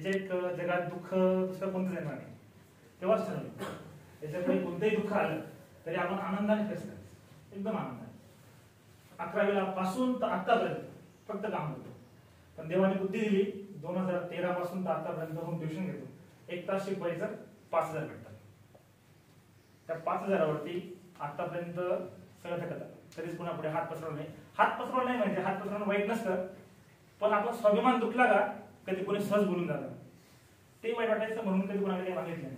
याच्यात जगात दुःख दुसरं कोणतं येणार नाही, तेव्हाच ठरवलं. याच्यापुढे कोणतंही दुःख आलं तरी आपण आनंदाने फेस करायचं, एकदम आनंदाने. 11वीला पासून तर आतापर्यंत फक्त काम करतो. पण देवाने बुद्धी दिली, 2013 पासून तर आतापर्यंत होम ट्युशन घेतो. 1 तास शिकवायचं, 5000 भेटतात. त्या 5000 वरती आतापर्यंत सगळं थकत. कधीच पुन्हा पुढे हात पसरवला नाही. हात पसरवला नाही म्हणजे हात पसरवणं वाईट नसतं, पण आपला स्वाभिमान दुखला का कधी कोणी सहज बोलून जातं, ते वाईट वाटायचं, म्हणून कधी कोणाला काही मागितलं नाही.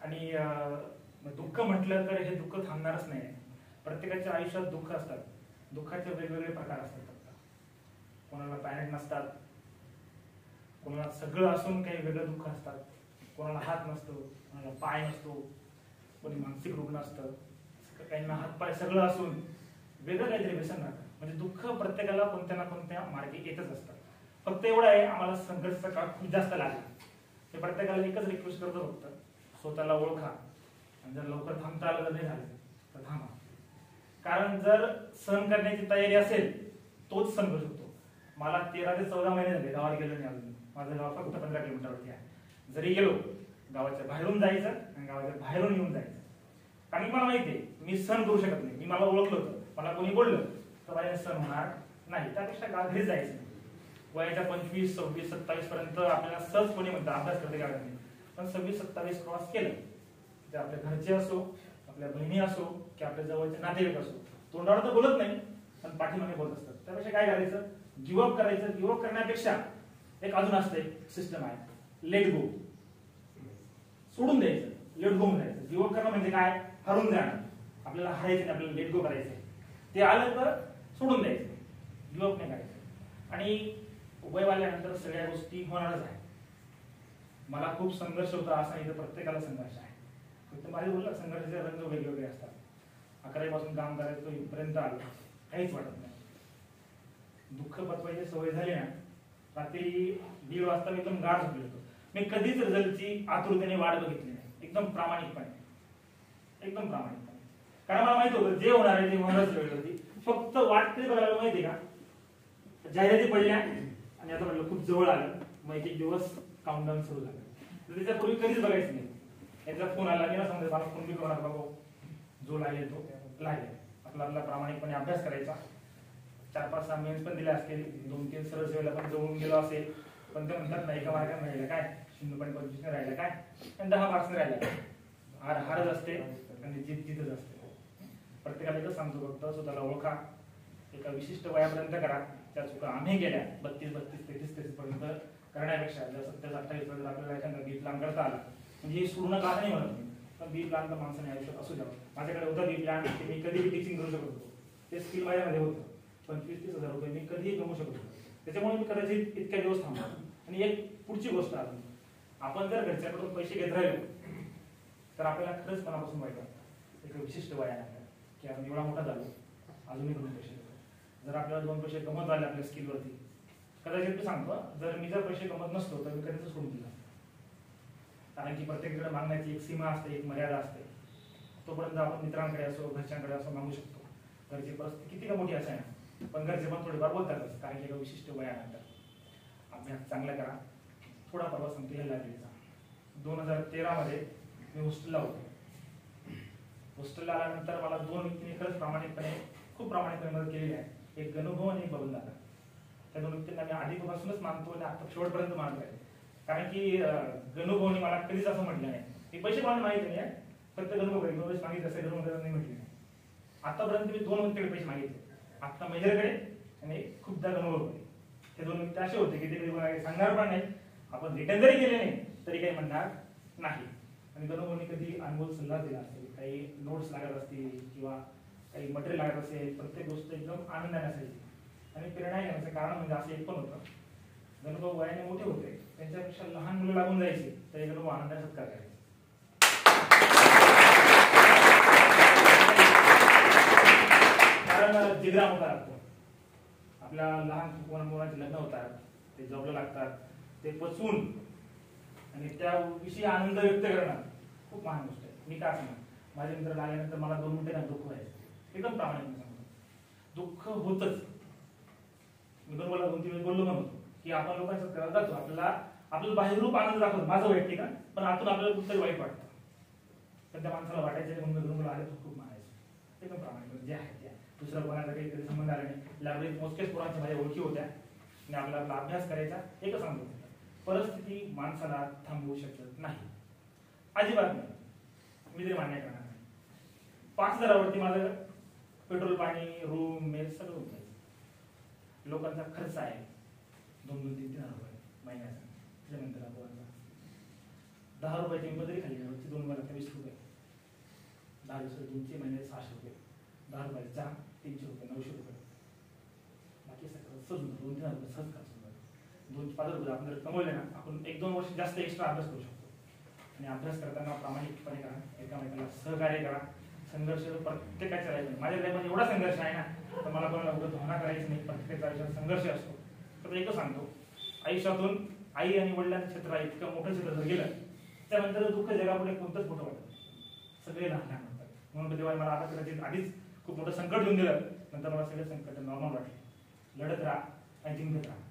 आणि दुःख म्हटलं तर हे दुःख थांबणारच नाही. प्रत्येकाच्या आयुष्यात दुःख असतात, दुःखाचे वेगवेगळे प्रकार असतात. कोणाला पॅनिक नसतात, कोणाला सगळं असून काही वेगळं दुःख असतात, कोणाला हात नसतो, कोणाला पाय नसतो, कोणी मानसिक रुग्ण असतं, काहींना हात पाय सगळं असून वेगळं काहीतरी व्यसन राहतं. म्हणजे दुःख प्रत्येकाला कोणत्या ना कोणत्या मार्गी येतच असतात. फक्त एवढं आहे, आम्हाला संघर्षाचा काळ खूप जास्त लागला. हे प्रत्येकाला एकच रिक्वेस्ट करतो, फक्त स्वतःला ओळखा, आणि जर लवकर थांबता आलं तर नाही झालं तर थांबा. कारण जर सहन करण्याची तयारी असेल तोच सहन करू शकतो. मला 13 ते 14 महिने झाले गावाला गेलो नाही अजून. माझं गाव फक्त 15 किलोमीटरवरती आहे. जरी गेलो गावाच्या बाहेरून जायचं आणि गावाच्या बाहेरून येऊन जायचं. कारण मला माहिती आहे मी सहन करू शकत नाही. मी मला ओळखलं होतं, मला कोणी बोललं तर माझ्या सहन होणार नाही. त्यापेक्षा घरी जायचं. वयाच्या 25, 26, 27 पर्यंत आपल्याला सहज कोणी म्हणतं अभ्यास करते गावात नाही, पण 26, 27 क्रॉस केलं ते आपल्या घरचे असो, आपल्या बहिणी असो की आपल्या जवळचे नातेवाईक असो, तोंडावर तर बोलत नाही पण पाठीमागे बोलत असतात. त्यापेक्षा काय करायचं, गिव्हअप करायचं. गिव्हअप करण्यापेक्षा एक अजून असतं, एक सिस्टम आहे, लेट गो. सोडून द्यायचं, लेट गो करायचं. गिव्हअप करणं म्हणजे काय, हरून जाणं. आपल्याला हरायचं नाही, आपल्याला लेट गो करायचं. ते आलं तर सोडून द्यायचं, गिव्हअप नाही करायचं. आणि वय वाढल्यानंतर सगळ्या गोष्टी होणारच आहे. मला खूप संघर्ष होता असा इथं प्रत्येकाला संघर्ष आहे. फक्त माझे बोलला संघर्षाचे रंग वेगवेगळे असतात. 11वी पासून काम करायचं इथपर्यंत आलं काहीच वाटत नाही. दुःख पचवायची सवय झाली ना, रात्री 1:30 वाजता मी एकदम गाढ झोपलो होतो. मी कधीच रिझल्टची आतुरतेने वाट बघितली नाही, एकदम प्रामाणिकपणे. कारण मला माहिती होतं जे होणार आहे ते होणारच वेळ होती. फक्त वाट तरी बघायला माहिती का, जाहिराती पडल्या आणि आता म्हटलं खूप जवळ आलं, मग एक दिवस काउंटडाऊन सुरू झालं. तर त्याच्यापूर्वी कधीच बघायचं नाही. याचा फोन आला की ना समजा मला फोन बी करणार, बाबा जो लागेल तो लागेल. आपला प्रामाणिकपणे अभ्यास करायचा. 4-5-6 मेन्स पण दिले असतील, 2-3 सरळ सेवेला पण जवळून गेलो असेल, पण ते म्हणतात ना एका मार्काने राहिलं काय, 0.25 राहिलं काय, आणि 10 मार्क्सने राहिलं. हारच असते आणि जितच असते. प्रत्येकाला एकच सांगतो, फक्त स्वतःला ओळखा, एका विशिष्ट वयापर्यंत करा. त्या चुका आम्ही गेल्या 32, 33 पर्यंत करण्यापेक्षा जर 27-28 पर्यंत आपल्याला एखादा बी प्लॅन करता आला, म्हणजे हे पूर्ण का नाही म्हणत नाही, पण बी प्लॅन तर माणसाने आयुष्यात असू द्यावं. माझ्याकडे होतं बी प्लॅन, मी कधीही टीचिंग करू शकत होतो. ते स्किल माझ्यामध्ये होतं. 25-30 हजार रुपये मी कधीही कमवू शकत होतो. त्याच्यामुळे मी कदाचित इतक्या दिवस थांबलो. आणि एक पुढची गोष्ट आहे, आपण जर घरच्याकडून पैसे घेत राहिलो तर आपल्याला खरंच मनापासून वाईट वाटतं. एक विशिष्ट वयानंतर की आपण एवढा मोठा झालो, अजूनही 2 पैसे देतो. जर आपल्याला 2 पैसे कमवत आले आपल्या स्किलवरती, कदाचित मी सांगतो, जर मी जर पैसे कमवत नसतो तर मी कधीच सोडून दिला. कारण की प्रत्येकाकडे मागण्याची एक सीमा असते, एक मर्यादा असते. तोपर्यंत आपण मित्रांकडे असो, घरच्यांकडे असो मागू शकतो. घरची परिस्थिती किती का मोठी असेल ना, पण घरचे पण थोडेफार बोलतातच. कारण की एका विशिष्ट वयानंतर अभ्यास चांगला करा. थोडा परवा सांगतो ह्या लायब्ररीचा. 2013 मध्ये मी हॉस्टेलला होतो. हॉस्टेलला आल्यानंतर मला 2 व्यक्तींनी खरंच खूप प्रामाणिकपणे मदत केलेली आहे. एक गणुभाऊ आणि एक बबन दादा. त्या 2 व्यक्तींना मी आधीपासूनच मानतो आणि आता शेवटपर्यंत मानतो आहे. कारण की गणुभाऊनी मला कधीच असं म्हटलं नाही की पैसे मला माहिती नाही आहे, फक्त गणुभाऊ मागितलं असेल, गणुभाऊ नाही म्हटले नाही. आतापर्यंत मी 2 व्यक्तीकडे पैसे मागितले. आता मेजरकडे आणि खूपदा गणुभाऊकडे. हे 2 व्यक्ती असे होते की ते कधी सांगणार पण नाही, आपण रिटर्न जरी केले नाही तरी काही म्हणणार नाही. आणि गणुभाऊनी कधी अनमोल सल्ला दिला असेल, काही नोट्स लागत असतील किंवा काही मटेरियल लागत असेल, प्रत्येक गोष्ट एकदम आनंदाने असायची. आणि प्रेरणा घेण्याचं कारण म्हणजे असं एक पण होतं, गणुभाऊ वयाने मोठे होते, त्यांच्यापेक्षा लहान मुलं लागून जायची तरी गणुभाऊ आनंदाने सत्कार करायचे. कारण जिगरा मोठा लागतो. आपल्या लहान मुलांचे लग्न होतात, ते जॉबला लागतात, ते पचवून आणि त्याविषयी आनंद व्यक्त करणं खूप महान गोष्ट आहे. मी काय सांगणार, माझे मित्र लागल्यानंतर मला 2 मिनिटं ना दुःख व्हायचं. एकदम प्रामाणिक सांगतो, दुःख होतच. मी गणुभाऊला 2-3 वेळेस बोललो म्हणतो, की आपण लोकांच्या सत्काराला जातो, आपल्याला बाहेरूप आनंद दाखवतो, माझं वैयक्तिक, पण आतून आपल्याला कुठतरी वाईट वाटतं. पण त्या माणसाला वाटायचं म्हणून आले तर खूप मारायचं, ते पण प्रामाणिक जे आहे त्या दुसऱ्या कोणाचा काही कधी संबंध आला नाही. लायब्ररीत मोजकेच पोरांच्या माझ्या ओळखी होत्या आणि आपल्याला अभ्यास करायचा एकच सांगतो, परिस्थिती माणसाला थांबवू शकत नाही, अजिबात नाही. मी तरी मान्य करणार नाही. 5,000वरती माझं पेट्रोल, पाणी, रूम, मेस सगळं होत जायचं. लोकांचा खर्च आहे 2-2, 3-3 हजार रुपये महिन्याचा. त्याच्यानंतर आपण 10 रुपयाची मजुरी खाली रोजची 2 महिन्यात 20 रुपये, 10 दिवसात 2 महिने 600 रुपये, 10 रुपयाचा चहा 300 रुपये, 900 रुपये. बाकी सगळं सहज 2-3 हजार रुपये सहज खर्च होतो. 2-5 रुपये आपण जर कमवले ना, आपण 1-2 वर्ष जास्त एक्स्ट्रा अभ्यास करू शकतो. आणि अभ्यास करताना प्रामाणिकपणे करा, एकामेकाला सहकार्य करा. संघर्ष प्रत्येकाच्या लाईफमध्ये, माझ्या लाईफमध्ये एवढा संघर्ष आहे ना, तर मला कोणाला उगाच भावना करायची नाही. प्रत्येकाच्या आयुष्यात संघर्ष असतो. तर एकच सांगतो, आयुष्यातून आई आणि वडिलांचं क्षेत्र इतकं मोठं क्षेत्र जर गेलं, त्यानंतर दुःख जगापुढे कोणतंच मोठं वाटत नाही, सगळे लहान लहान वाटतात. म्हणून तेव्हा मला आता कदाचित आधीच खूप मोठं संकट घेऊन दिलं, नंतर मला सगळे संकट नॉर्मल वाटले. लढत राहा आणि जिंकत राहा.